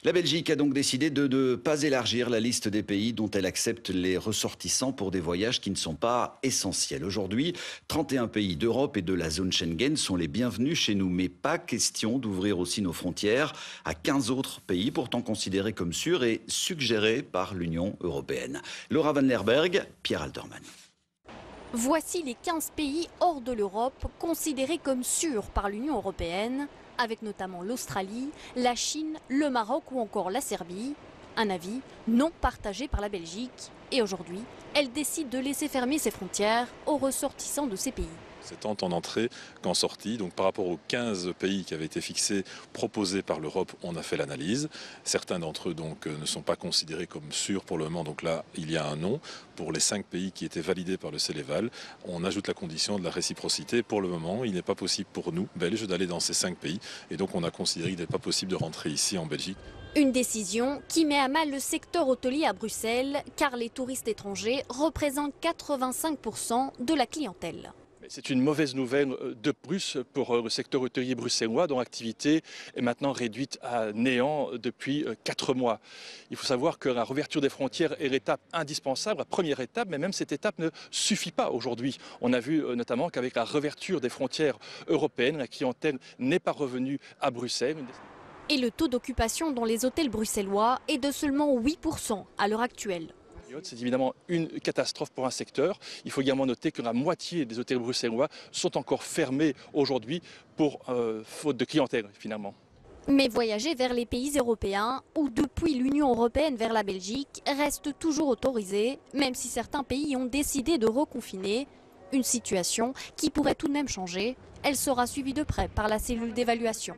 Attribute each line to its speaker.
Speaker 1: La Belgique a donc décidé de ne pas élargir la liste des pays dont elle accepte les ressortissants pour des voyages qui ne sont pas essentiels. Aujourd'hui, 31 pays d'Europe et de la zone Schengen sont les bienvenus chez nous, mais pas question d'ouvrir aussi nos frontières à 15 autres pays pourtant considérés comme sûrs et suggérés par l'Union européenne. Laura Van Lerberg, Pierre Alderman.
Speaker 2: Voici les 15 pays hors de l'Europe considérés comme sûrs par l'Union européenne, avec notamment l'Australie, la Chine, le Maroc ou encore la Serbie. Un avis non partagé par la Belgique. Et aujourd'hui, elle décide de laisser fermer ses frontières aux ressortissants de ces pays.
Speaker 3: C'est tant en entrée qu'en sortie. Donc par rapport aux 15 pays qui avaient été fixés, proposés par l'Europe, on a fait l'analyse. Certains d'entre eux donc ne sont pas considérés comme sûrs pour le moment. Donc là, il y a un non. Pour les 5 pays qui étaient validés par le Céléval, on ajoute la condition de la réciprocité. Pour le moment, il n'est pas possible pour nous, Belges, d'aller dans ces 5 pays. Et donc on a considéré qu'il n'est pas possible de rentrer ici en Belgique.
Speaker 2: Une décision qui met à mal le secteur hôtelier à Bruxelles, car les touristes étrangers représentent 85% de la clientèle.
Speaker 4: C'est une mauvaise nouvelle de plus pour le secteur hôtelier bruxellois dont l'activité est maintenant réduite à néant depuis 4 mois. Il faut savoir que la réouverture des frontières est l'étape indispensable, la première étape, mais même cette étape ne suffit pas aujourd'hui. On a vu notamment qu'avec la réouverture des frontières européennes, la clientèle n'est pas revenue à Bruxelles.
Speaker 2: Et le taux d'occupation dans les hôtels bruxellois est de seulement 8% à l'heure actuelle.
Speaker 4: C'est évidemment une catastrophe pour un secteur. Il faut également noter que la moitié des hôtels bruxellois sont encore fermés aujourd'hui pour faute de clientèle finalement.
Speaker 2: Mais voyager vers les pays européens ou depuis l'Union européenne vers la Belgique reste toujours autorisé, même si certains pays ont décidé de reconfiner. Une situation qui pourrait tout de même changer. Elle sera suivie de près par la cellule d'évaluation.